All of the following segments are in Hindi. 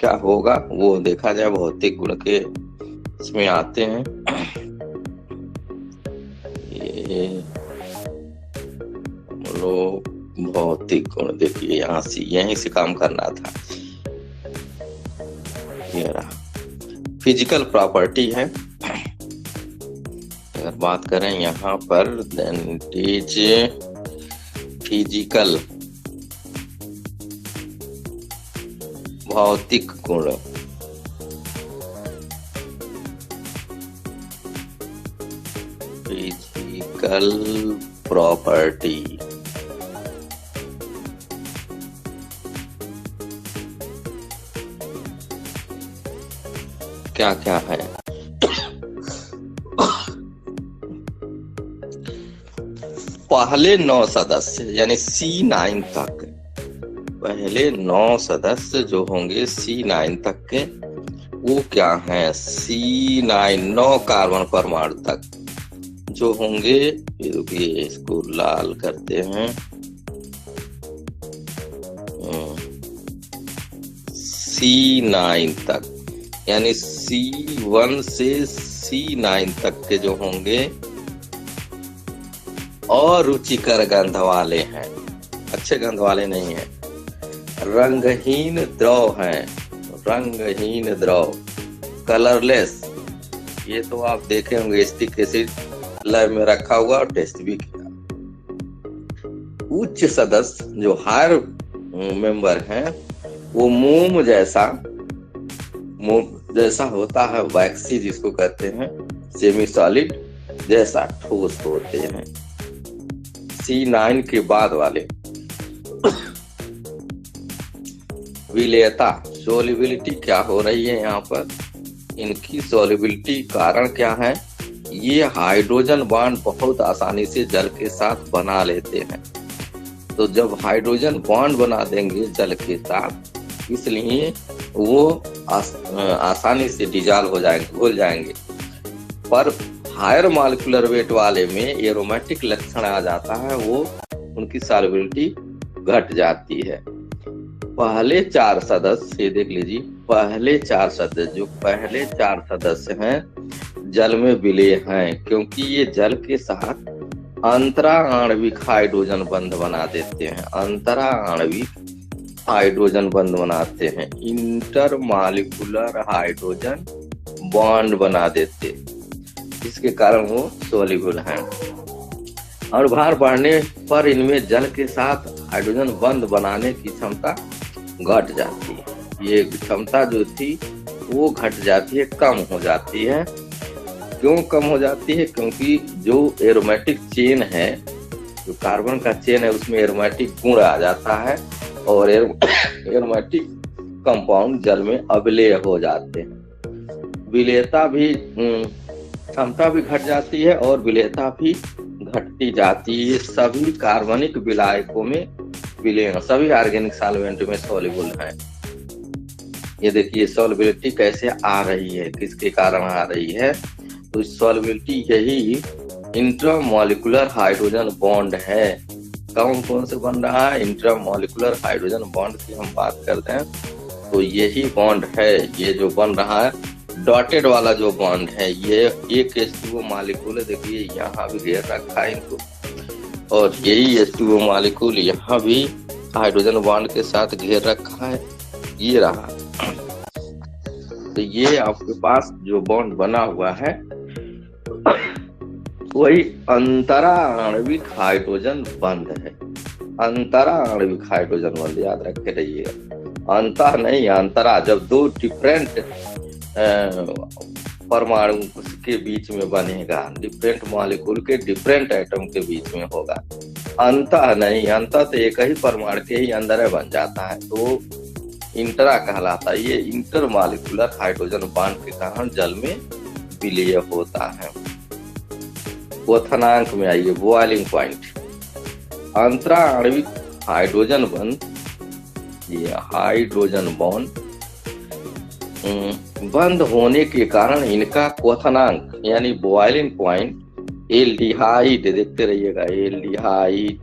क्या होगा वो देखा जाए। भौतिक गुण के इसमें आते हैं। ये हम लोग भौतिक गुण देखिए, यहाँ से यहीं से काम करना था। ये रहा फिजिकल प्रॉपर्टी है। अगर बात करें यहाँ पर, देन इट इज फिजिकल, भौतिक गुण। फिजिकल प्रॉपर्टी क्या क्या है? पहले 9 सदस्य यानी C9 तक, पहले 9 सदस्य जो होंगे C9 तक के, वो क्या है? C9 9 कार्बन परमाणु तक जो होंगे, रुकिए इसको लाल करते हैं, C9 तक यानी C1 से C9 तक के जो होंगे और रुचिकर गंध वाले हैं, अच्छे गंध वाले नहीं हैं, रंगहीन द्रव हैं, रंगहीन द्रव, कलरलेस। ये तो आप देखे होंगे, एसिटिक एसिड लैब में रखा हुआ और टेस्ट भी किया। उच्च सदस्य जो हायर मेंबर हैं, वो मोम जैसा होता है, वैक्सी जिसको कहते हैं, सेमी सॉलिड जैसा ठोस होते हैं। C9 के बाद वाले विलेयता, सोलिबिलिटी क्या हो रही है यहाँ पर? इनकी सोलिबिलिटी कारण क्या है? ये हाइड्रोजन बॉन्ड बहुत आसानी से जल के साथ बना लेते हैं। तो जब हाइड्रोजन बॉन्ड बना देंगे जल के साथ, इसलिए वो आसानी से डिजॉल्व हो जाएंगे, घुल जाएंगे। पर हायर मॉलिक्यूलर वेट वाले में एरोमेटिक लक्षण आ जाता है, वो उनकी सॉल्युबिलिटी घट जाती है। पहले 4 सदस्य, ये देख लीजिए, पहले 4 सदस्य, जो पहले 4 सदस्य हैं जल में विलेय हैं, क्योंकि ये जल के साथ अंतरा आणविक हाइड्रोजन बंध बना देते हैं, अंतरा आणविक हाइड्रोजन बंध बनाते हैं, इंटर मॉलिक्यूलर हाइड्रोजन बॉन्ड बना देते, इसके कारण वो सोल्यूबल हैं। और भार बढ़ने पर इनमें जल के साथ हाइड्रोजन बंध बनाने की क्षमता घट जाती है। ये क्षमता जो थी वो घट जाती है, कम हो जाती है। क्यों कम हो जाती है? क्योंकि जो एरोमेटिक चेन है, जो कार्बन का चेन है, उसमें एरोमेटिक गुण आ जाता है और एरोमेटिक कंपाउंड जल में अविलेय हो जाते हैं। विलेयता भी, क्षमता भी घट जाती है और विलेयता भी घटती जाती है। सभी कार्बनिक विलायकों में विलेय, सभी ऑर्गेनिक सॉल्वेंट में सोल्यूबल है। ये देखिए सोल्युबिलिटी कैसे आ रही है, किसके कारण आ रही है? तो सोल्युबिलिटी यही इंट्रामॉलिक्यूलर हाइड्रोजन बॉन्ड है। कौन कौन से बन रहा है? इंट्रामॉलिक्यूलर हाइड्रोजन बॉन्ड की हम बात करते हैं तो यही बॉन्ड है, ये जो बन रहा है डॉटेड वाला जो बॉन्ड है, ये एक H2O मॉलिक्यूल है, देखिए यहाँ भी घेर रखा है इनको, और यही H2O मॉलिक्यूल यहाँ भी हाइड्रोजन बॉन्ड के साथ घेर रखा है, ये रहा। तो ये आपके पास जो बॉन्ड बना हुआ है वही अंतरा आणविक हाइड्रोजन बंध है। अंतरा आणविक हाइड्रोजन बंध याद रखे रहिएगा, अंतर नहीं अंतरा। जब दो डिफरेंट परमाणु के बीच में बनेगा, डिफरेंट मॉलिक्यूल के डिफरेंट एटम के बीच में होगा, अंतर नहीं। अंतर तो एक ही परमाणु के ही अंदर बन जाता है, तो इंटरा कहलाता है। ये इंटर मॉलिक्यूलर हाइड्रोजन बॉन्ड के कारण जल में विलेय होता है। क्वथनांक में आइए, बॉइलिंग पॉइंट। अंतरा आणविक हाइड्रोजन बंध, ये हाइड्रोजन बॉन्ड बंद होने के कारण इनका क्वथनांक यानी बॉइलिंग पॉइंट एल्डिहाइड, देखते रहिएगा, एल्डिहाइड,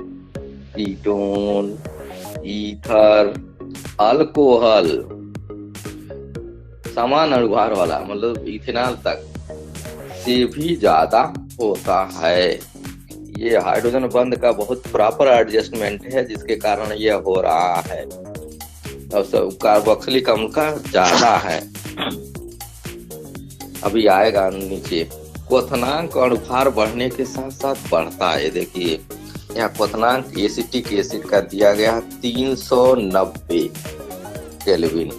कीटोन, ईथर, अल्कोहल, समान अनुभार वाला मतलब इथेनॉल तक से भी ज्यादा होता है। ये हाइड्रोजन बंध का बहुत प्रॉपर एडजस्टमेंट है जिसके कारण यह हो रहा है। अब कार्बोक्सिलिक अम्ल का ज्यादा है, अभी आएगा नीचे। क्वथनांक अनुभार बढ़ने के साथ साथ बढ़ता है। देखिए यहाँ क्वथनांक एसिटिक एसिड का दिया गया 390 केल्विन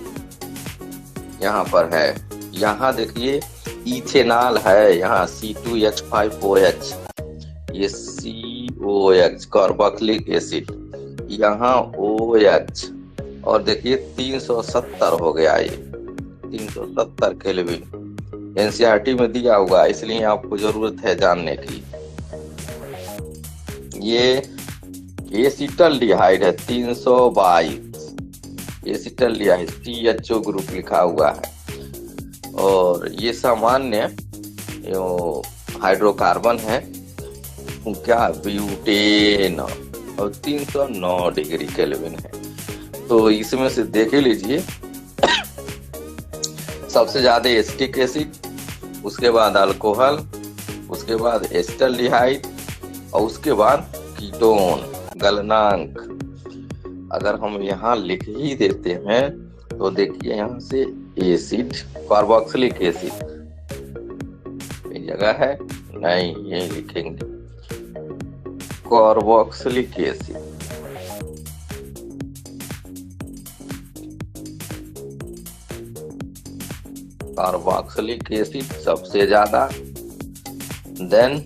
यहाँ पर है। यहाँ देखिए इथेनॉल है, यहाँ C2H5OH, ये COH कार्बोक्सिलिक एसिड, यहाँ OH, और देखिए 370 हो गया, ये 370 केल्विन एनसीईआरटी में दिया हुआ, इसलिए आपको जरूरत है जानने की। ये एसिटल्डिहाइड है 322, एसिटल्डिहाइड THO ग्रुप लिखा हुआ है। और ये सामान्य हाइड्रोकार्बन है क्या, ब्यूटेन, और 309 डिग्री केल्विन है। तो इसमें से देख लीजिए सबसे ज्यादा एसिटिक एसिड, उसके बाद अल्कोहल, उसके बाद एसिटल्डिहाइड, और उसके बाद कीटोन गलनांक। अगर हम यहाँ लिख ही देते हैं तो देखिए यहाँ से एसिड कार्बोक्सिलिक एसिड जगह है नहीं, ये लिखेंगे कार्बोक्सिलिक एसिड, कार्बोक्सिलिक एसिड सबसे ज्यादा, देन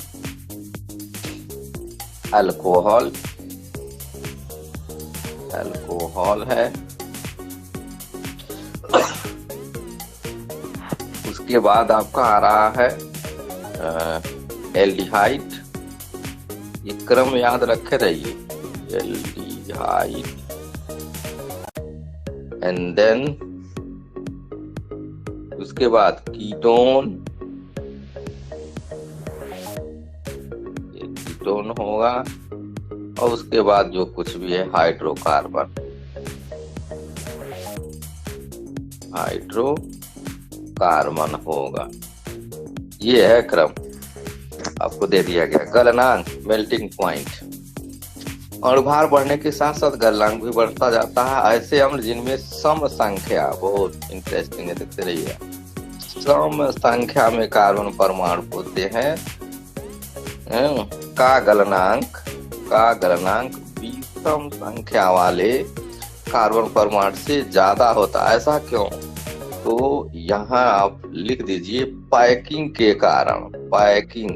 अल्कोहल, अल्कोहल है, उसके बाद आपका आ रहा है एल्डिहाइड, ये क्रम याद रखे रहिए, एल्डिहाइड, एंड देन उसके बाद कीटोन, ये कीटोन होगा, और उसके बाद जो कुछ भी है हाइड्रोकार्बन, हाइड्रोकार्बन होगा। ये है क्रम, आपको दे दिया गया। गलनांक मेल्टिंग पॉइंट, अनुभार बढ़ने के साथ साथ गलनांक भी बढ़ता जाता है। ऐसे अम्ल जिनमें सम संख्या, बहुत इंटरेस्टिंग है, देखते रहिए, सम संख्या में कार्बन परमाणु होते हैं का गलनांक विषम संख्या वाले कार्बन परमाणु से ज्यादा होता है। ऐसा क्यों? तो यहाँ आप लिख दीजिए पैकिंग के कारण, पैकिंग,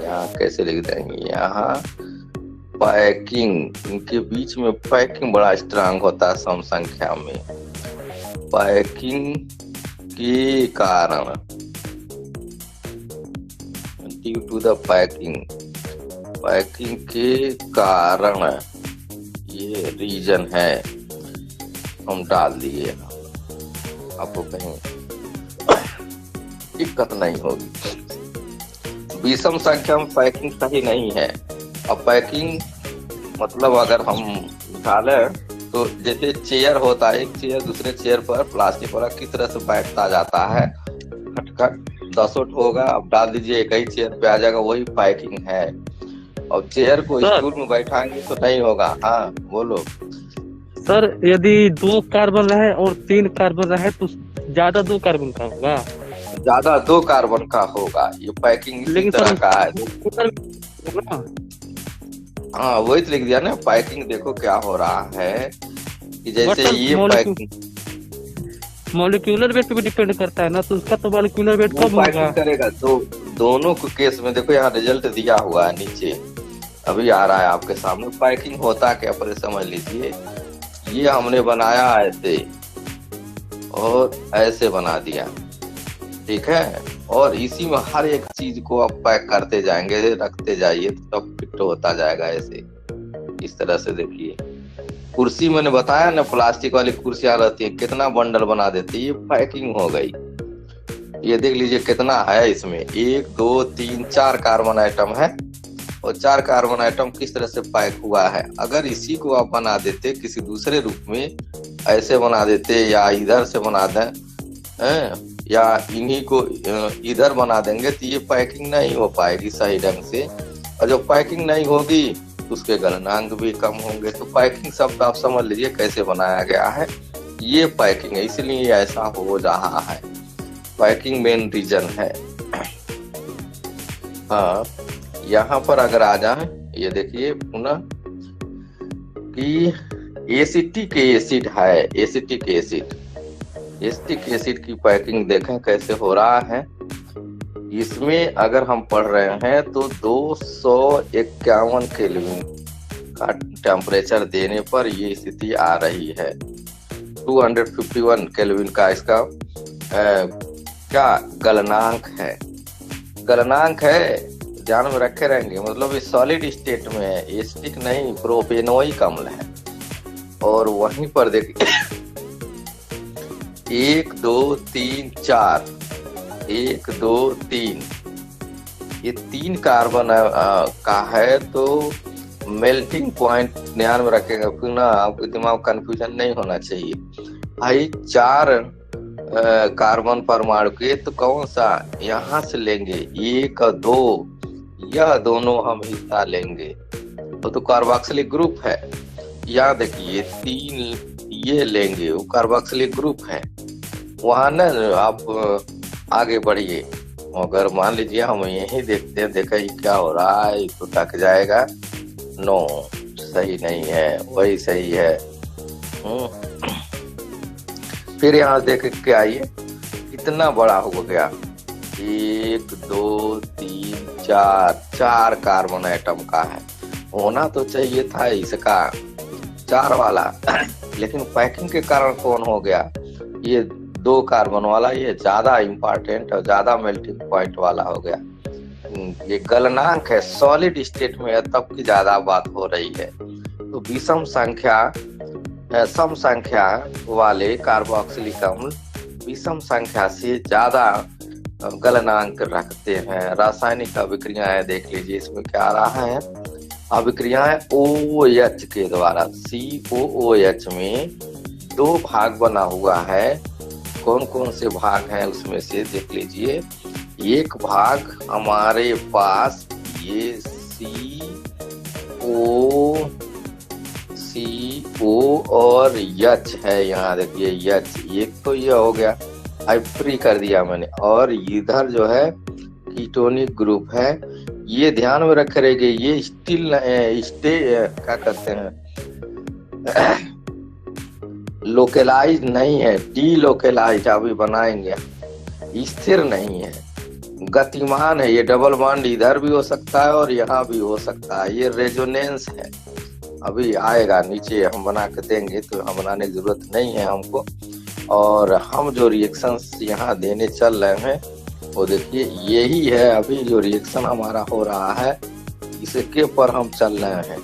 यहाँ कैसे लिख देंगे, यहाँ पैकिंग, इनके बीच में पैकिंग बड़ा स्ट्रांग होता है सम संख्या में, पैकिंग के कारण, due to the packing, packing के कारण ये रीजन है, हम डाल दिए, आपको कहीं दिक्कत नहीं होगी। विषम संख्या में पैकिंग सही नहीं है। अब पैकिंग मतलब अगर हम डालें तो जैसे चेयर होता है, एक चेयर दूसरे चेयर पर प्लास्टिक वाला किस तरह से बैठता जाता है, खटखट 10 होगा, अब डाल दीजिए एक ही चेयर पे आ जाएगा, वही पैकिंग है। और चेयर को स्टूल में बैठाएंगे तो नहीं होगा। हाँ बोलो सर, यदि 2 कार्बन रहे और 3 कार्बन रहे तो ज्यादा 2 कार्बन का होगा, ज्यादा 2 कार्बन का होगा। ये पैकिंग इसी तरह का है। हाँ वही तो लिख दिया ना, पैकिंग देखो क्या हो रहा है कि जैसे ये पैकिंग मॉलिक्यूलर वेट पे भी डिपेंड करता है ना, तो उसका तो मॉलिक्यूलर वेट कम होगा करेगा। तो दोनों के केस में देखो यहाँ रिजल्ट दिया हुआ है नीचे, अभी आ रहा है आपके सामने। पैकिंग होता क्या पहले समझ लीजिए, ये हमने बनाया ऐसे और ऐसे बना दिया, ठीक है, और इसी में हर एक चीज को आप पैक करते जाएंगे, रखते जाइए तो सब फिट होता जाएगा ऐसे, इस तरह से। देखिए कुर्सी मैंने बताया ना, प्लास्टिक वाली कुर्सियां रहती है, कितना बंडल बना देती है, ये पैकिंग हो गई। ये देख लीजिए कितना है इसमें, 1 2 3 4 कार्बन आइटम है, और 4 कार्बन आइटम किस तरह से पैक हुआ है। अगर इसी को आप बना देते किसी दूसरे रूप में, ऐसे बना देते या इधर से बना दें या इन्हीं को इधर बना देंगे तो ये पैकिंग नहीं हो पाएगी सही ढंग से, और जब पैकिंग नहीं होगी तो उसके गलनांक भी कम होंगे। तो पैकिंग शब्द आप समझ लीजिए कैसे बनाया गया है, ये पैकिंग है, इसलिए ऐसा हो रहा है। पैकिंग मेन रीजन है। हाँ, यहाँ पर अगर आ जाए, ये देखिए पुनः कि एसिटिक एसिड है, एसिटिक एसिड, एसिटिक एसिड की पैकिंग देखें कैसे हो रहा है। इसमें अगर हम पढ़ रहे हैं तो 251 केल्विन का टेम्परेचर देने पर ये स्थिति आ रही है। 251 केल्विन का इसका क्या गलनांक है, गलनांक है, ध्यान में रखे रहेंगे। मतलब ये सॉलिड स्टेट में है, एसिटिक नहीं, प्रोपेनोइक अम्ल है। और वहीं पर देखिए 1 2 3 4, 1 2 3, ये 3 कार्बन का है। तो मेल्टिंग पॉइंट ध्यान में रखेंगे, फिर ना आपको दिमाग कंफ्यूजन नहीं होना चाहिए। भाई 4 कार्बन परमाणु के, तो कौन सा यहाँ से लेंगे, 1 2, यह दोनों हम हिस्सा लेंगे तो कार्बोक्सिलिक ग्रुप है। यहाँ देखिए 3 ये लेंगे, वो कार्बोक्सिलिक ग्रुप है। वहां ना आप आगे बढ़िए, अगर मान लीजिए हम यही देखते हैं, देखा ही क्या हो रहा है, तो थक जाएगा। नो, सही नहीं है, वही सही है। फिर यहाँ देख के आइए कितना बड़ा हो गया, 1 2 3 4, 4 कार्बन आइटम का है। होना तो चाहिए था इसका 4 वाला लेकिन पैकिंग के कारण कौन हो गया, ये 2 कार्बन वाला, ये ज्यादा इंपॉर्टेंट और ज्यादा मेल्टिंग पॉइंट वाला हो गया। ये गलनांक है, सॉलिड स्टेट में है तब की ज्यादा बात हो रही है। तो विषम संख्या, सम संख्या वाले कार्बोक्सिलिक अम्ल विषम संख्या से ज्यादा गलनांक रखते हैं। रासायनिक अभिक्रियाएं देख लीजिए, इसमें क्या आ रहा है, अभिक्रियाएं OH के द्वारा, COOH में 2 भाग बना हुआ है। कौन कौन से भाग हैं उसमें से देख लीजिए। एक भाग हमारे पास ये CO और H है, यहाँ देखिए H, एक तो ये हो गया, फ्री कर दिया मैंने। और इधर जो है कीटोनिक ग्रुप है, ये ध्यान में रखे रहेंगे, ये स्टिल क्या कहते हैं, लोकेलाइज नहीं है, डी लोकेलाइज अभी बनाएंगे, स्थिर नहीं है, गतिमान है। ये डबल बॉन्ड इधर भी हो सकता है और यहाँ भी हो सकता है। ये रेजोनेंस है, अभी आएगा नीचे हम बना के देंगे, तो हम बनाने की जरूरत नहीं है हमको। और हम जो रिएक्शंस यहाँ देने चल रहे हैं वो देखिए यही है, अभी जो रिएक्शन हमारा हो रहा है इसके पर हम चल रहे हैं।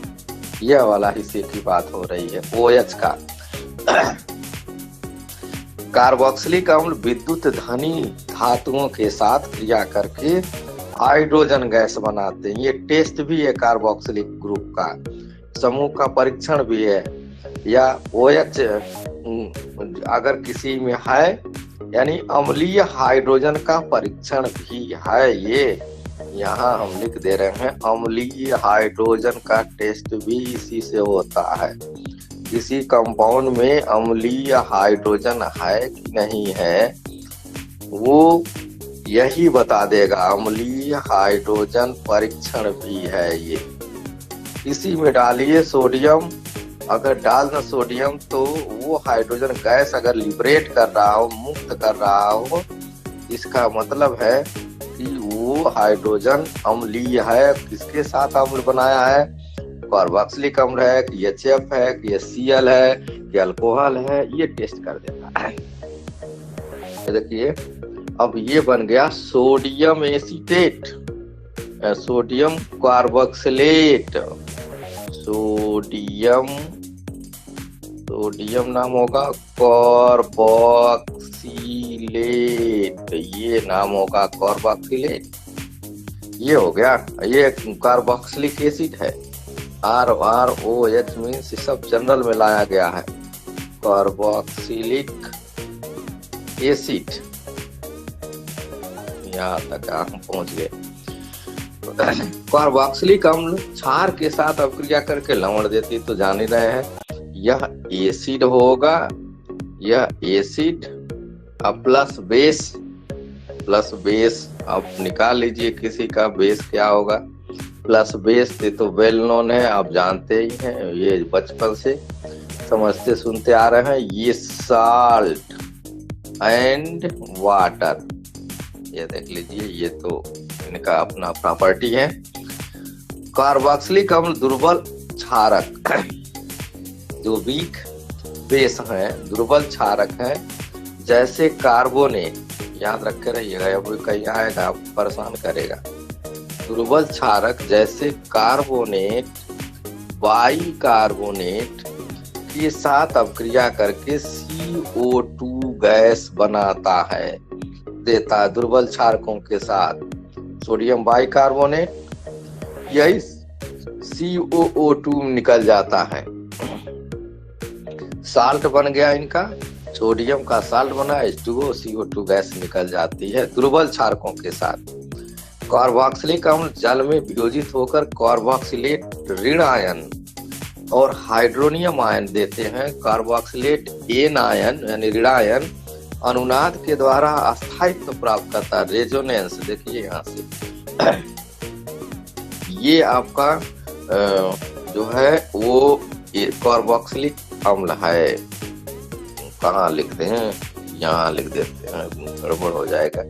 यह वाला हिस्से की बात हो रही है, OH का। कार्बोक्सिलिक अम्ल विद्युत धनी धातुओं के साथ क्रिया करके हाइड्रोजन गैस बनाते हैं। ये टेस्ट भी है कार्बोक्सिलिक ग्रुप का, समूह का परीक्षण भी है। या OH अगर किसी में है, यानी अम्लीय हाइड्रोजन का परीक्षण भी है। ये यहाँ हम लिख दे रहे हैं, अम्लीय हाइड्रोजन का टेस्ट भी इसी से होता है। किसी कंपाउंड में अम्लीय हाइड्रोजन है कि नहीं है वो यही बता देगा। अम्लीय हाइड्रोजन परीक्षण भी है ये। इसी में डालिए सोडियम, अगर डाल न सोडियम तो वो हाइड्रोजन गैस अगर लिबरेट कर रहा हो, मुक्त कर रहा हो, इसका मतलब है कि वो हाइड्रोजन अम्लीय है। किसके साथ अम्ल बनाया है, कार्बोक्सिलिक अम्ल है कि HF है कि Cl है कि अल्कोहल है, ये टेस्ट कर देता है। देखिए अब ये बन गया sodium acetate, sodium carboxylate, sodium नाम होगा कार्बोक्सिलेट, ये नाम होगा कार्बोक्सिलेट। ये हो गया, ये कार्बोक्सिलिक एसिड है। ROH मीन्स सब जनरल में लाया गया है, कार्बोक्सिलिक एसिड। यहाँ तक हम पहुंच गए। कार्बोक्सिलिक अम्ल क्षार के साथ अपक्रिया करके लवण देती, तो जान ही रहे हैं यह एसिड होगा, यह एसिड प्लस बेस आप निकाल लीजिए किसी का बेस क्या होगा। प्लस बेस तो वेल नोन है, आप जानते ही हैं, ये बचपन से समझते सुनते आ रहे हैं। ये साल्ट एंड वाटर, ये देख लीजिए, ये तो इनका अपना प्रॉपर्टी है। कार्बोक्सिलिक अम्ल दुर्बल क्षारक, जो वीक बेस है, दुर्बल क्षारक है, जैसे कार्बोनेट, याद रखे रहिएगा, अब कहीं आएगा आप परेशान करेगा। दुर्बल क्षारक जैसे कार्बोनेट बाइकार्बोनेट के साथ अपक्रिया करके CO2 गैस बनाता है, देता है दुर्बल क्षारकों के साथ। सोडियम बाइकार्बोनेट, यही CO2 निकल जाता है, साल्ट बन गया इनका, सोडियम का साल्ट बना, H2O, CO2 गैस निकल जाती है दुर्बल क्षारकों के साथ। कार्बोक्सिलिक अम्ल जल में वियोजित होकर कार्बोक्सिलेट ऋण आयन और हाइड्रोनियम आयन देते हैं। कार्बोक्सिलेट एन आयन यानी ऋण आयन अनुनाद के द्वारा अस्थायित्व प्राप्त करता है, रेजोनेंस। देखिए यहाँ से ये आपका जो है वो कार्बोक्सिलिक अम्ल है। कहाँ लिखते हैं, यहाँ लिख देते हैं, गड़बड़ हो जाएगा।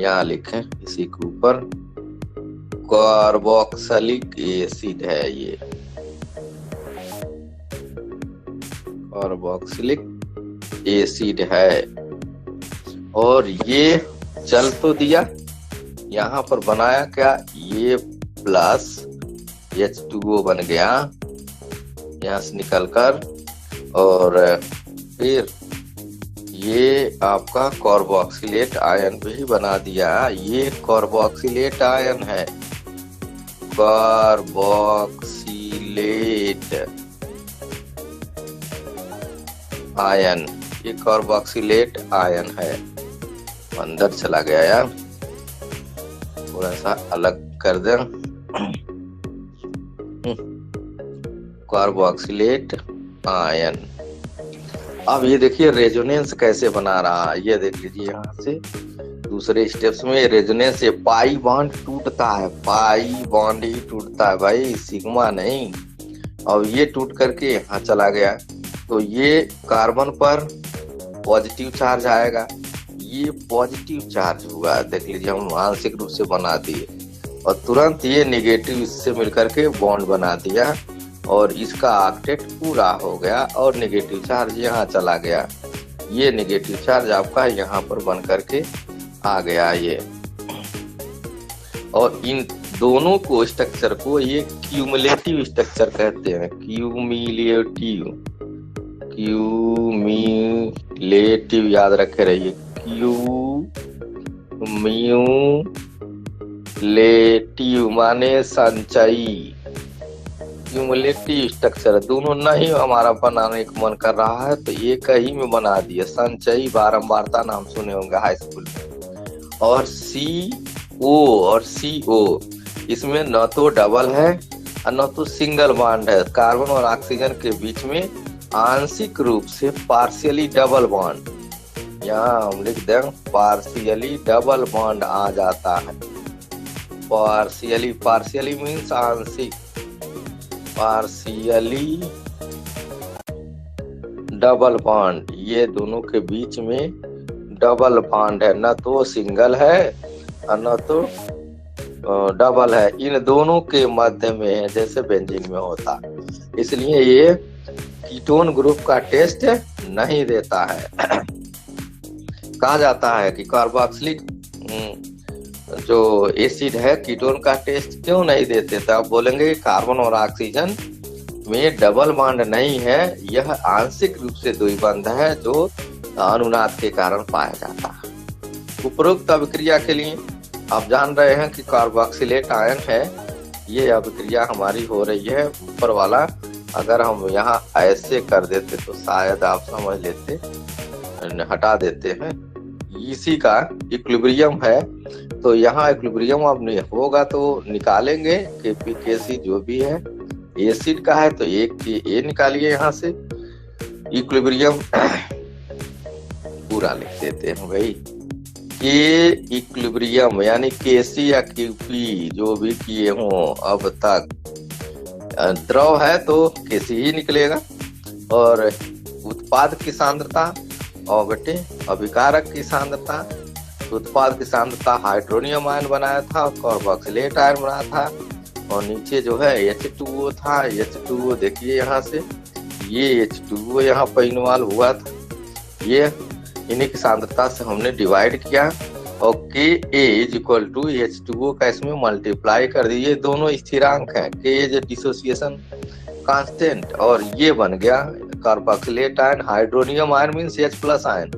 यहाँ लिखें इसी के ऊपर, कार्बोक्सिलिक एसिड है, ये कार्बोक्सिलिक एसिड है। और ये चल तो दिया, यहाँ पर बनाया क्या, ये प्लस H2O बन गया यहाँ से निकलकर, और फिर ये आपका कार्बोक्सिलेट आयन भी बना दिया। ये कार्बोक्सिलेट आयन है, कार्बोक्सिलेट आयन, ये कार्बोक्सिलेट आयन है। अंदर चला गया यार, थोड़ा सा अलग कर दें। Carboxylate ion. अब ये देखिए रेजोनेंस कैसे बना रहा है, ये देख लीजिए यहाँ से दूसरे स्टेप्स में रेजोनेंस, ये पाई बॉन्ड टूटता है, पाई बॉन्ड ही टूटता है भाई, सिग्मा नहीं। और ये टूट करके यहाँ चला गया, तो ये कार्बन पर पॉजिटिव चार्ज आएगा, ये पॉजिटिव चार्ज हुआ, देख लीजिए हम आंशिक रूप से बना दिए, और तुरंत ये निगेटिव इससे मिलकर के बॉन्ड बना दिया, और इसका ऑक्टेट पूरा हो गया, और निगेटिव चार्ज यहाँ चला गया। ये निगेटिव चार्ज आपका यहाँ पर बन करके आ गया ये। और इन दोनों को स्ट्रक्चर को ये क्यूमुलेटिव स्ट्रक्चर कहते हैं, क्यूमुलेटिव याद रखे रहिए, क्यूमुलेटिव माने संचयी, क्यूमुलेटिव स्ट्रक्चर। दोनों नहीं हमारा बनाने का मन कर रहा है तो एक ही में बना दिए, संचयी बारंबारता नाम सुने होंगे हाई स्कूल में। और CO और CO इसमें न तो डबल है और न तो सिंगल बॉन्ड है, कार्बन और ऑक्सीजन के बीच में आंशिक रूप से पार्शियली डबल बॉन्ड, यहाँ हम लिख दें पार्शियली डबल बॉन्ड आ जाता है। पार्शियली मीन्स आंशिक, पार्शियली डबल बॉन्ड, ये दोनों के बीच में डबल बॉन्ड है, न तो सिंगल है और न तो डबल है, इन दोनों के मध्य में है जैसे बेंजीन में होता, इसलिए ये कीटोन ग्रुप का टेस्ट नहीं देता है। कहा जाता है कि कार्बोक्सिलिक जो एसिड है कीटोन का टेस्ट क्यों नहीं देते, तो आप बोलेंगे कार्बन और ऑक्सीजन में डबल बॉन्ड नहीं है, यह आंशिक रूप से द्विबंध है जो अनुनाद के कारण पाया जाता है। उपरोक्त अभिक्रिया के लिए आप जान रहे हैं कि कार्बोक्सिलेट आयन है, ये अभिक्रिया हमारी हो रही है ऊपर वाला। अगर हम यहाँ ऐसे कर देते तो शायद आप समझ लेते, हटा देते हैं, इसी का इक्विलिब्रियम है। तो यहाँ इक्विलिब्रियम अब नहीं होगा तो निकालेंगे केपीकेसी जो भी है एसिड का है, तो एक की ए निकालिए यहाँ से, इक्विलिब्रियम पूरा लिख देते हैं भाई। के इक्विलिब्रियम यानी केसी या क्यूपी जो भी किए हों अब तक, द्रव है तो केसी ही निकलेगा। और उत्पाद की सांद्रता और बेटे अभिकारक की सांद्रता, उत्पाद की सांद्रता हाइड्रोनियम आयन बनाया था और कार्बोक्सिलेट आयन बनाया था, और नीचे जो है H2O था। H2O देखिए यहाँ से, ये H2O यहाँ पर इन्वॉल्व हुआ था, ये इन्हीं की सांद्रता से हमने डिवाइड किया और Ka is equal to H2O का इसमें मल्टीप्लाई कर दिए। दोनों स्थिरांक हैं, Ka इज डिसोसिएशन कांस्टेंट, और ये बन गया carboxylate ion, hydronium ion means H plus ion,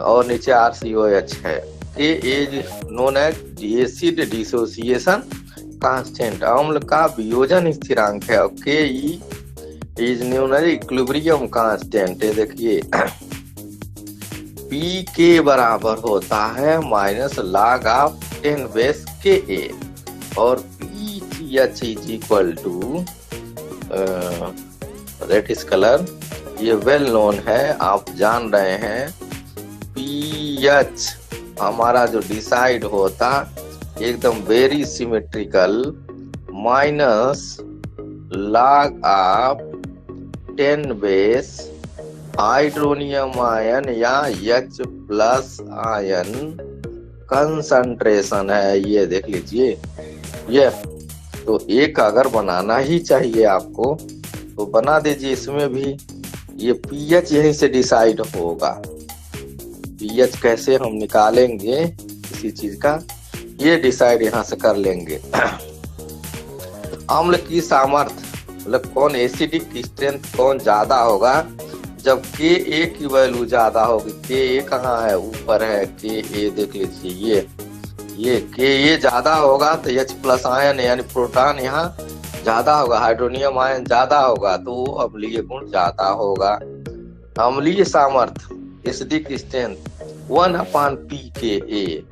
और नीचे RCOH है। Ka is known as acid dissociation constant, अम्ल का वियोजन स्थिरांक है, और Ke is known as equilibrium constant. देखिए पी के बराबर होता है minus log of 10 base Ka, और PH is equal to reddish colour, ये वेल नोन है, आप जान रहे हैं। पीएच हमारा जो डिसाइड होता एकदम very symmetrical, minus log of 10 base hydronium ion या H प्लस आयन कंसंट्रेशन है, ये देख लीजिए। ये तो एक अगर बनाना ही चाहिए आपको तो बना दीजिए इसमें भी। ये पीएच यहीं से डिसाइड होगा, पीएच कैसे हम निकालेंगे किसी चीज का, ये डिसाइड यहाँ से कर लेंगे। अम्ल की सामर्थ्य मतलब कौन एसिडिक स्ट्रेंथ कौन ज्यादा होगा, जब Ka की वैल्यू ज्यादा होगी। Ka कहाँ है, ऊपर है, Ka देख लीजिए, ये Ka ज्यादा होगा तो H प्लस आयन यानी प्रोटॉन यहाँ ज्यादा होगा, हाइड्रोनियम आयन ज्यादा होगा तो अम्लीय गुण ज्यादा होगा। अम्लीय सामर्थ्य एसिडिक स्ट्रेंथ 1/pKa,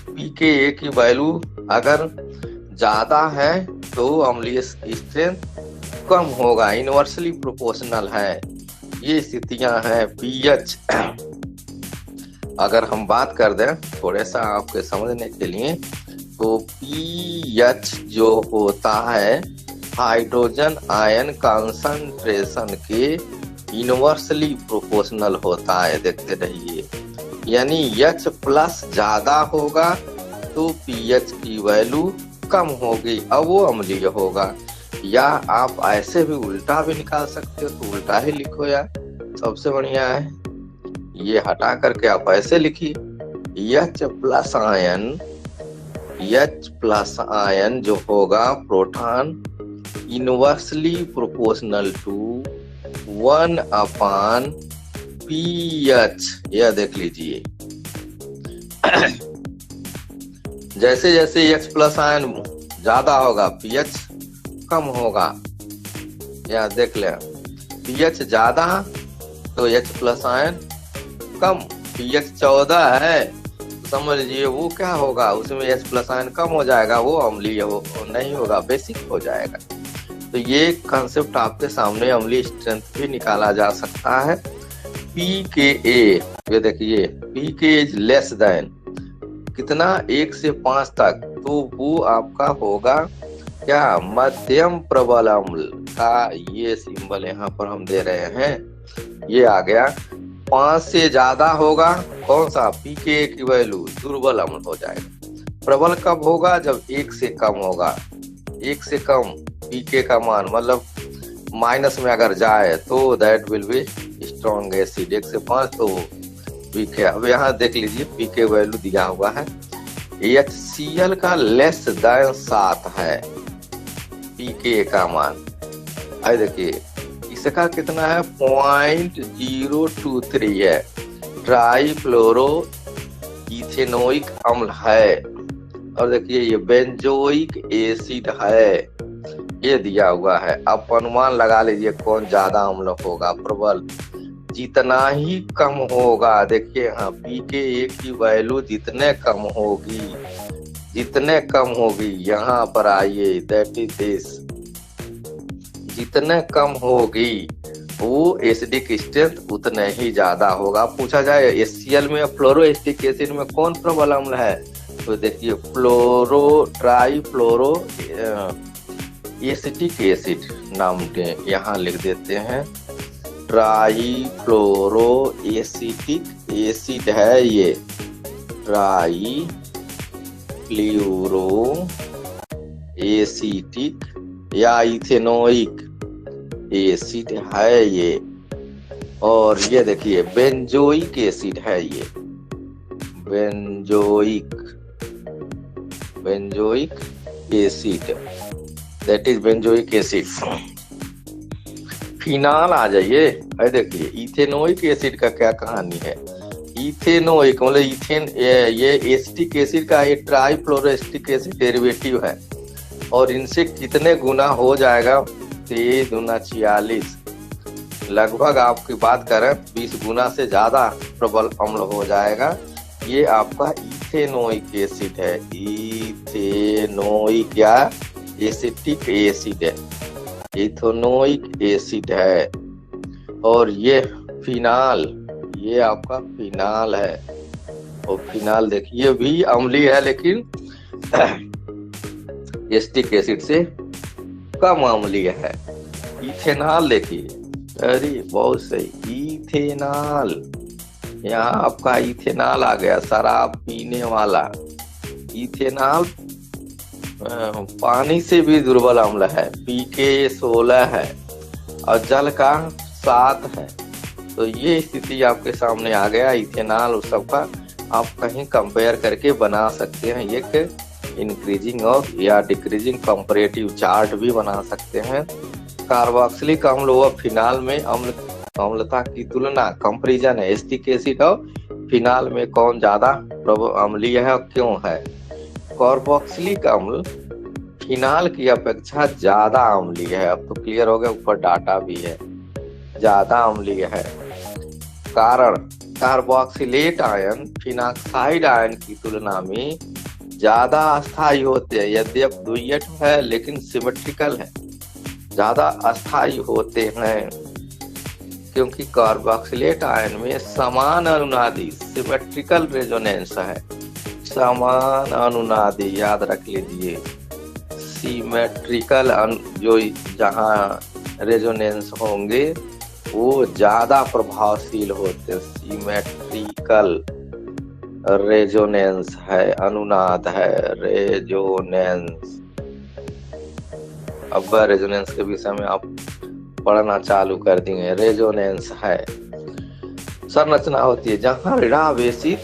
pKa की वैल्यू अगर ज्यादा है तो अम्लीय स्ट्रेंथ कम होगा, इनवर्सली प्रोपोर्शनल है। ये स्थितियां हैं पीएच। अगर हम बात कर दें थोड़ा सा आपके समझने के लिए, तो पीएच जो होता है हाइड्रोजन आयन कंसंट्रेशन के इनवर्सली प्रोपोर्शनल होता है, देखते रहिए। यानी H प्लस ज्यादा होगा तो पीएच की वैल्यू कम होगी, अब वो अम्लीय होगा। या आप ऐसे भी उल्टा भी निकाल सकते हो, तो उल्टा ही लिखो यार, सबसे बढ़िया है। ये हटा करके आप ऐसे लिखिए, H प्लस आयन जो होगा proton inversely proportional to 1/pH, यह देख लीजिए। जैसे जैसे H प्लस आयन ज्यादा होगा पीएच कम होगा, या देख ले, पीएच ज्यादा तो H प्लस आयन कम। पीएच 14 है समझ लीजिए वो क्या होगा, उसमें H प्लस आयन कम हो जाएगा, वो अम्लीय हो नहीं होगा, बेसिक हो जाएगा। तो ये कंसेप्ट आपके सामने अम्लीय स्ट्रेंथ भी निकाला जा सकता है। pKa, ये देखिए pK इज लेस देन कितना, 1 से 5 तक, तो वो आपका होगा क्या, मध्यम प्रबल अम्ल का ये सिंबल यहाँ पर हम दे रहे हैं, ये आ गया। 5 से ज्यादा होगा कौन सा, pKa की वैल्यू दुर्बल अम्ल हो जाएगा। प्रबल कब होगा, जब 1 से कम होगा, 1 से कम pK का मान मतलब माइनस में अगर जाए तो that will be strong acid. 1 से 5 तो वीक है। अब यहाँ देख लीजिए pK वैल्यू दिया हुआ है, HCl का लेस देन 7 है pK का मान। आई देखिए इसका कितना है, 0.023 है, ट्राई फ्लोरो इथेनोइक अम्ल है। और देखिए ये बेंजोइक एसिड है, ये दिया हुआ है। आप अनुमान लगा लीजिए कौन ज्यादा अम्ल होगा, प्रबल। जितना ही कम होगा, देखिए हाँ, pKa की वैल्यू जितने कम होगी, यहाँ पर आइए, दैट इज दिस, जितने कम होगी वो एसिडिक स्ट्रेंथ उतने ही ज्यादा होगा। पूछा जाए HCl में फ्लोरोएसिटिक एसिड में कौन प्रबल अम्ल है, तो देखिए ट्राईफ्लोरो एसिटिक एसिड नाम के यहाँ लिख देते हैं, ट्राईफ्लोरो एसिटिक एसिड है ये, ट्राईफ्लोरो एसिटिक या इथेनोइक एसिड है ये। और ये देखिए बेंजोइक एसिड है ये, benzoic acid, that is benzoic acid. Phenol आ जाइए, देखिए इथेनोइक एसिड का क्या कहानी है। इथेनोइक मतलब इथेन, ये एसिटिक एसिड का एक ट्राईफ्लोरोएसिटिक एसिड डेरिवेटिव है, और इनसे कितने गुना हो जाएगा, 3 दूना 46, लगभग आपकी बात करें 20 गुना से ज्यादा प्रबल अम्ल हो जाएगा। ये आपका इथेनोइक एसिड है, इथेनोइक या एसिटिक एसिड है, इथेनोइक एसिड है। और ये फिनाल, ये आपका फिनाल है, और फिनाल देखिए भी अम्लीय है, लेकिन एसिटिक एसिड से कम अम्लीय है। इथेनॉल देखिए, अरे बहुत सही, इथेनॉल, यहाँ आपका इथेनॉल आ गया, शराब पीने वाला। इथेनॉल पानी से भी दुर्बल अम्ल है, pKa 16 है और जल का 7 है। तो ये स्थिति आपके सामने आ गया इथेनॉल उस सब का, आप कहीं कंपेयर करके बना सकते हैं। ये इंक्रीजिंग और या डिक्रीजिंग कंपैरेटिव चार्ट भी बना सकते हैं। कार्बोक्सिलिक अम्ल व फिनाल में अम्लता की तुलना, कंपैरिजन है एसिटिक एसिड और फिनाल में कौन ज्यादा अम्लीय है और क्यों है। कार्बोक्सिलिक अम्ल फिनाल की अपेक्षा ज्यादा अम्लीय है, अब तो क्लियर हो गया, ऊपर डाटा भी है, ज्यादा अम्लीय है। कारण, कार्बोक्सिलेट आयन फिनाक्साइड आयन की तुलना में ज्यादा अस्थायी होते हैं, यद्यप द्वियट है लेकिन सिमेट्रिकल है, ज्यादा अस्थायी होते हैं, क्योंकि कार्बोक्सिलेट आयन में समान अनुनादी सिमेट्रिकल रेजोनेंस है। समान अनुनादी याद रख लीजिए, सिमेट्रिकल जो जहां रेजोनेंस होंगे वो ज्यादा प्रभावशील होते, सिमेट्रिकल रेजोनेंस है, अनुनाद है, रेजोनेंस। अब रेजोनेंस के विषय में आप पढ़ना चालू कर दिए, रेजोनेंस है। संरचना होती है जहां ऋणावेशित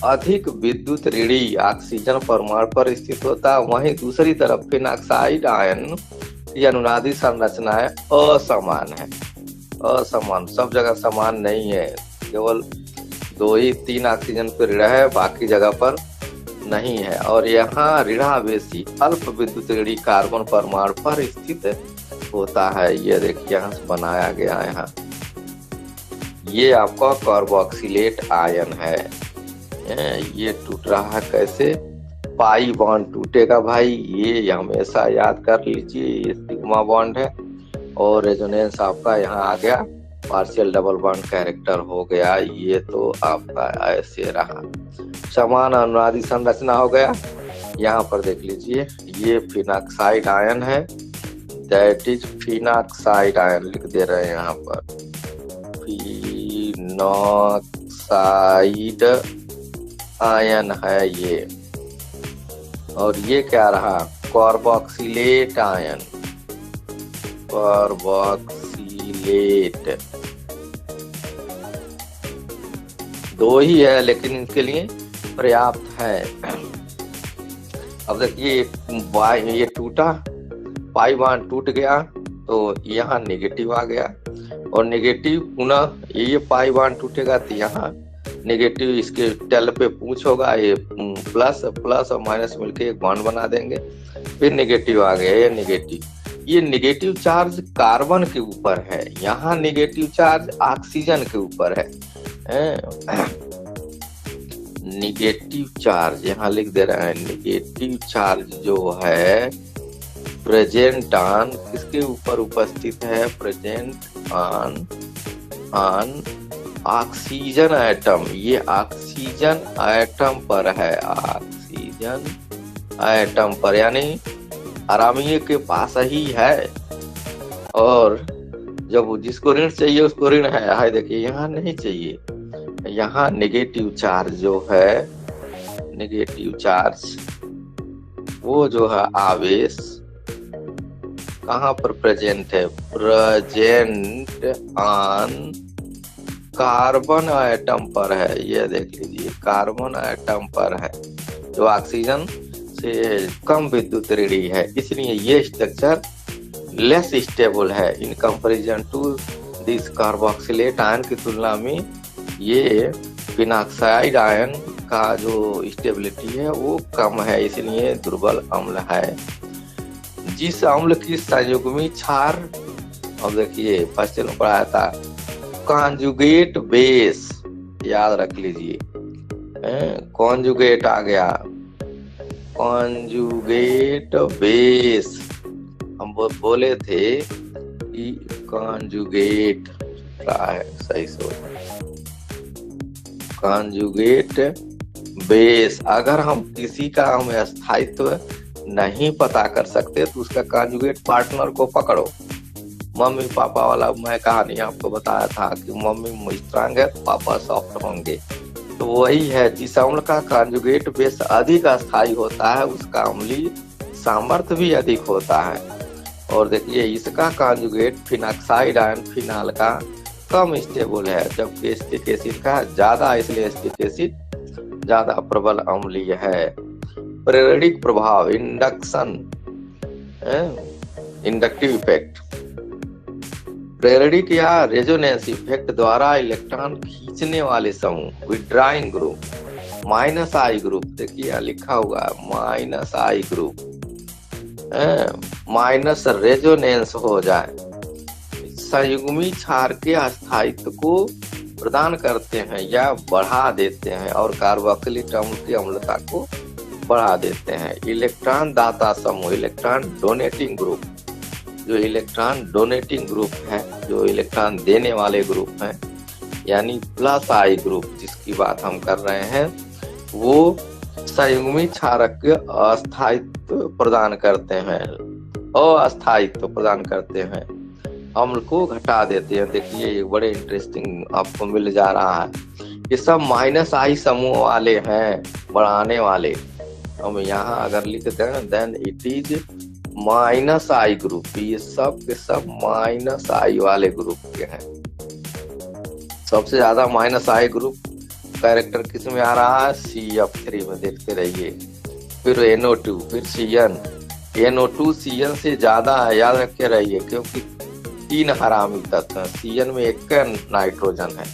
अधिक विद्युत ऋणी ऑक्सीजन परमाणु पर स्थित होता है, वहीं दूसरी तरफ फिनाक्साइड आयन की अनुनादी संरचनाएं असमान है। असमान, सब जगह समान नहीं है, केवल 2-3 ऑक्सीजन पर ऋण है, बाकी जगह पर नहीं है। और यहाँ ऋणावेशी अल्प विद्युत ऋणी कार्बन परमाणु पर स्थित होता है। ये देखिए यहाँ से बनाया गया है, यहाँ ये आपका कार्बोक्सिलेट आयन है। ये टूट रहा है कैसे, पाई बॉन्ड टूटेगा भाई, ये हमेशा याद कर लीजिए, ये सिग्मा बॉन्ड है। और रेजोनेंस आपका यहाँ आ गया, पार्शियल डबल बॉन्ड कैरेक्टर हो गया, ये तो आपका ऐसे रहा। समान अनुनादी संरचना हो गया। यहाँ पर देख लीजिए, ये फिनाक्साइड आयन है, दैट इज फिनाक्साइड आयन लिख दे रहे हैं यहाँ पर, फिनाक्साइड आयन है ये। और ये क्या रहा, कार्बोक्सिलेट आयन, कार्बोक्सिलेट। 2 ही है लेकिन इनके लिए पर्याप्त है। अब देखिए ये टूटा, पाई बॉन्ड टूट गया तो यहाँ नेगेटिव आ गया, और नेगेटिव पुनः ये पाई बॉन्ड टूटेगा तो यहाँ नेगेटिव इसके टेल पे पूछ होगा, ये प्लस प्लस और माइनस मिलके एक बॉन्ड बना देंगे, फिर नेगेटिव आ गया, ये नेगेटिव। ये नेगेटिव चार्ज कार्बन के ऊपर है, यहाँ नेगेटिव चार्ज ऑक्सीजन के ऊपर है। नेगेटिव चार्ज यहाँ लिख दे रहे हैं, नेगेटिव चार्ज जो है प्रेजेंट ऑन किसके ऊपर उपस्थित है, प्रेजेंट ऑन ऑक्सीजन एटम, ये ऑक्सीजन एटम पर है, ऑक्सीजन एटम पर, यानी आरामीय के पास ही है। और जब जिसको ऋण चाहिए उसको ऋण है, देखिए यहाँ नहीं चाहिए, यहाँ नेगेटिव चार्ज जो है, नेगेटिव चार्ज वो जो है आवेश कहाँ पर प्रेजेंट है, प्रेजेंट ऑन कार्बन एटम पर है, ये देख लीजिए कार्बन एटम पर है, जो ऑक्सीजन से कम विद्युत ऋणी है, इसलिए ये स्ट्रक्चर लेस स्टेबल है in comparison to this carboxylate ion की तुलना में। ये फिनॉक्साइड आयन का जो स्टेबिलिटी है वो कम है, इसलिए दुर्बल अम्ल है। जिस अम्ल की संयुग्मी क्षार, अब देखिए फर्स्ट में पढ़ाया था कॉन्जुगेट बेस, याद रख लीजिए, कॉन्जुगेट आ गया, कॉन्जुगेट बेस हम बोले थे कि कॉन्जुगेट क्या है, सही सोच, कॉन्जुगेट बेस। अगर हम किसी का हम स्थायित्व नहीं पता कर सकते तो उसका कॉन्जुगेट पार्टनर को पकड़ो। मम्मी पापा वाला मैं कहानी आपको बताया था कि मम्मी स्ट्रांग है पापा सॉफ्ट होंगे, तो वही है, जिस अम्ल का कॉन्जुगेट बेस अधिक अस्थायी होता है उसका अम्लीय सामर्थ्य भी अधिक होता है। और देखिए इसका कॉन्जुगेट फिनॉक्साइड आयन फिनाल का कम स्टेबल है, जबकि एसिटिक एसिड का ज्यादा, इसलिए एसिटिक एसिड ज्यादा प्रबल अम्लीय है। प्रेरणिक प्रभाव, इंडक्शन, इंडक्टिव इफेक्ट, प्रेरणिक या रेजोनेंस इफेक्ट द्वारा इलेक्ट्रॉन खींचने वाले समूह withdrawing group minus I group, देखिए लिखा हुआ minus I group, minus resonance हो जाए, संयुग्मी क्षार के अस्थायित्व को प्रदान करते हैं या बढ़ा देते हैं और कार्बोक्सिलिक अम्ल की अम्लता को बढ़ा देते हैं। इलेक्ट्रॉन दाता समूह, इलेक्ट्रॉन डोनेटिंग ग्रुप, जो इलेक्ट्रॉन डोनेटिंग ग्रुप है, जो इलेक्ट्रॉन देने वाले ग्रुप हैं, यानी प्लस आई ग्रुप जिसकी बात हम कर रहे हैं, वो संयुग्मी क्षारक के अस्थायित्व प्रदान करते हैं, अस्थायित्व प्रदान करते हैं, अम्ल को घटा देते हैं। देखिए ये बड़े इंटरेस्टिंग आपको मिल जा रहा है, ये सब माइनस आई समूह वाले हैं, बढ़ाने वाले। हम यहाँ अगर लिख दें then it is minus I group, ये सब के सब माइनस आई वाले ग्रुप के हैं। सबसे ज्यादा माइनस आई ग्रुप कैरेक्टर किस में आ रहा है, CF3 में, देखते रहिए। फिर NO2, फिर CN, NO2 CN से ज्यादा है, याद रखे रहिए, क्योंकि 3 हरामी तत्व हैं, CN में 1 नाइट्रोजन है।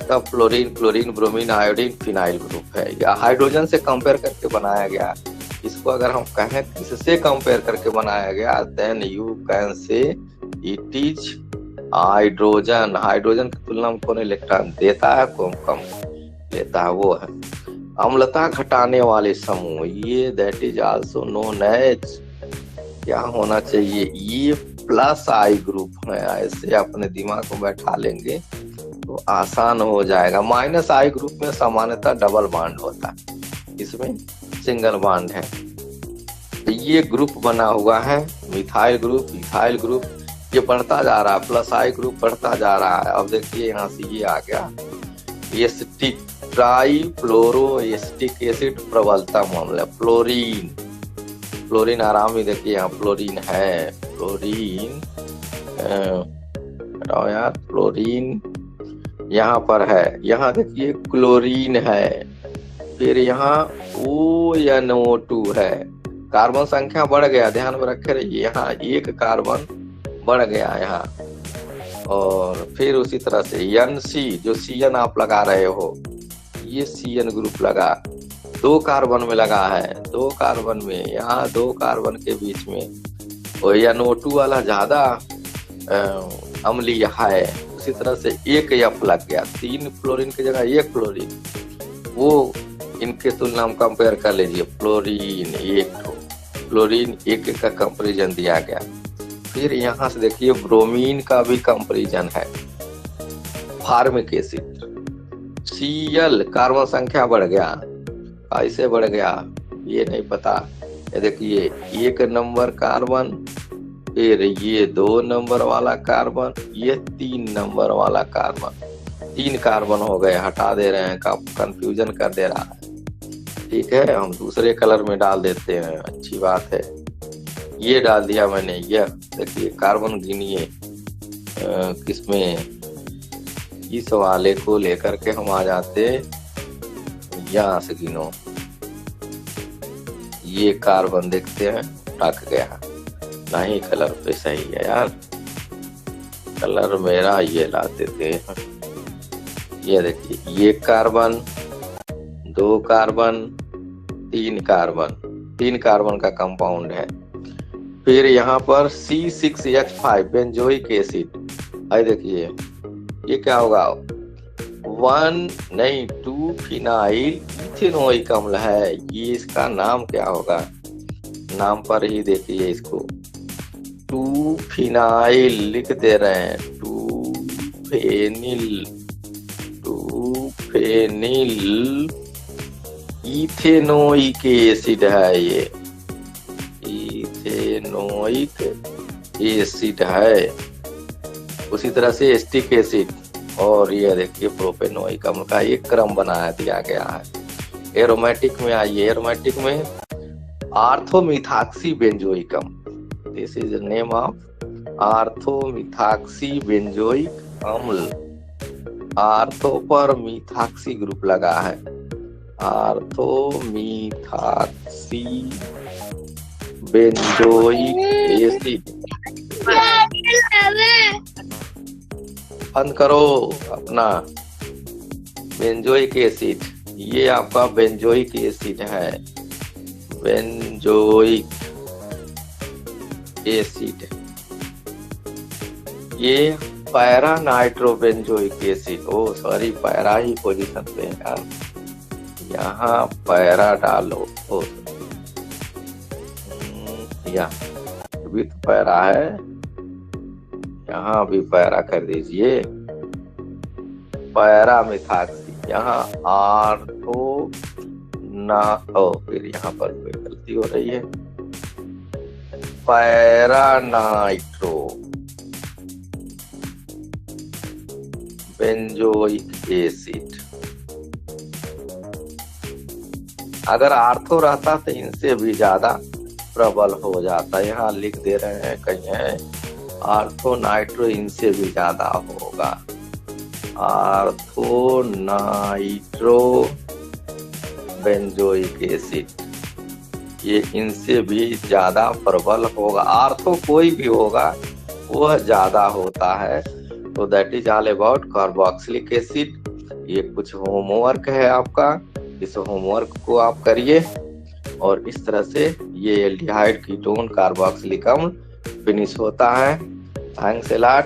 तब fluorine, chlorine, bromine, iodine, phenyl group है, या हाइड्रोजन से कंपेयर करके बनाया गया। इसको अगर हम कहें किससे कंपेयर करके बनाया गया, then you can say it is hydrogen. Hydrogen की तुलना में कौन इलेक्ट्रॉन देता है, कम लेता है, वो है अम्लता घटाने वाले समूह, ये that is also known as, क्या होना चाहिए, ये प्लस आई ग्रुप है। ऐसे अपने दिमाग को बैठा लेंगे तो आसान हो जाएगा। माइनस आई ग्रुप में सामान्यतः डबल बॉन्ड होता है, इसमें सिंगल बॉन्ड है। तो ये ग्रुप बना हुआ है, मिथाइल ग्रुप, इथाइल ग्रुप, ये बढ़ता जा रहा है, प्लस आई ग्रुप बढ़ता जा रहा है। अब देखिए यहाँ से ये आ गया एसिटिक ट्राइफ्लोरो एसिटिक एसिड प्रबलता मामला, फ्लोरीन, फ्लोरीन आराम ही, देखिए यहाँ फ्लोरीन है, फ्लोरीन यार, फ्लोरीन यहाँ पर है, यहाँ देखिए क्लोरीन है, फिर यहाँ ONO2 है। कार्बन संख्या बढ़ गया, ध्यान में रखे रहिए, यहाँ 1 कार्बन बढ़ गया यहाँ। और फिर उसी तरह से NC, जो CN आप लगा रहे हो, ये CN ग्रुप लगा, 2 कार्बन में लगा है, 2 कार्बन में, यहाँ 2 कार्बन के बीच में वो NO2 वाला ज्यादा अम्लीय है, उसी तरह से एक F लग गया, 3 फ्लोरीन की जगह 1 फ्लोरीन, वो इनके तुलना में कंपेयर कर लीजिए, फ्लोरीन 1, फ्लोरीन 1 का कंपेरिजन दिया गया। फिर यहाँ से देखिए ब्रोमीन का भी कंपेरिजन है, फार्मिक एसिड, Cl कार्बन संख्या बढ़ गया, कैसे बढ़ गया ये नहीं पता। ये देखिए 1 नंबर कार्बन, फिर ये 2 नंबर वाला कार्बन, ये 3 नंबर वाला कार्बन, 3 कार्बन हो गए, हटा दे रहे हैं, कंफ्यूजन कर दे रहा है। ठीक है, हम दूसरे कलर में डाल देते हैं, अच्छी बात है। ये डाल दिया मैंने, यह देखिए कार्बन गिनिए किसमें, इस वाले को लेकर के हम आ जाते, यहाँ से गिनो, ये कार्बन देखते हैं, टक गया नहीं, कलर पे सही है यार, कलर मेरा ये ला देते हैं। ये देखिए, ये कार्बन, 2 कार्बन, 3 कार्बन, 3 कार्बन का कंपाउंड है। फिर यहाँ पर C6H5 बेंजोइक एसिड, आई देखिए ये क्या होगा, 2 फिनाइल इथेनोइक अम्ल है, ये इसका नाम क्या होगा, नाम पर ही देखिए इसको, 2 फिनाइल लिख दे रहे हैं, 2 फेनिल इथेनोइक एसिड है, ये इथेनोइक एसिड है। उसी तरह से एस्टिक एसिड, और ये देखिए प्रोपेनोइक अम्ल का एक क्रम बनाया दिया गया है। एरोमेटिक में आइए, एरोमेटिक में आर्थोमिथाक्सी बेंजोइक अम्ल, this is the name of orthomethoxy benzoic अम्ल, आर्थो पर मिथाक्सी ग्रुप लगा है, आर्थोमिथाक्सी बेंजोइक एसिड। बंद करो अपना, बेंजोइक एसिड, ये आपका बेंजोइक एसिड है, बेंजोइक एसिड, ये पैरा नाइट्रोबेंजोइक एसिड, ओ सॉरी पैरा ही पोजीशन पे है, यहाँ पैरा डालो, यहाँ भी तो पैरा है, यहाँ भी पैरा कर दीजिए, पैरा मिथाक्सी, यहाँ आर्थो ना, फिर यहाँ पर कोई गलती हो रही है, पैरा नाइट्रो बेंजोइक एसिड। अगर आर्थो रहता तो इनसे भी ज्यादा प्रबल हो जाता, यहाँ लिख दे रहे हैं कहीं है आर्थो नाइट्रो, इनसे भी ज्यादा होगा, आर्थो नाइट्रो बेंजोइक एसिड, ये इनसे भी ज्यादा प्रबल होगा, आर्थो कोई भी होगा वह ज्यादा होता है। तो that is all about carboxylic acid. ये कुछ होमवर्क है आपका, इस होमवर्क को आप करिए, और इस तरह से ये एल्डिहाइड कीटोन कार्बोक्सिलिक अम्ल फिनिश होता है। Thanks a lot.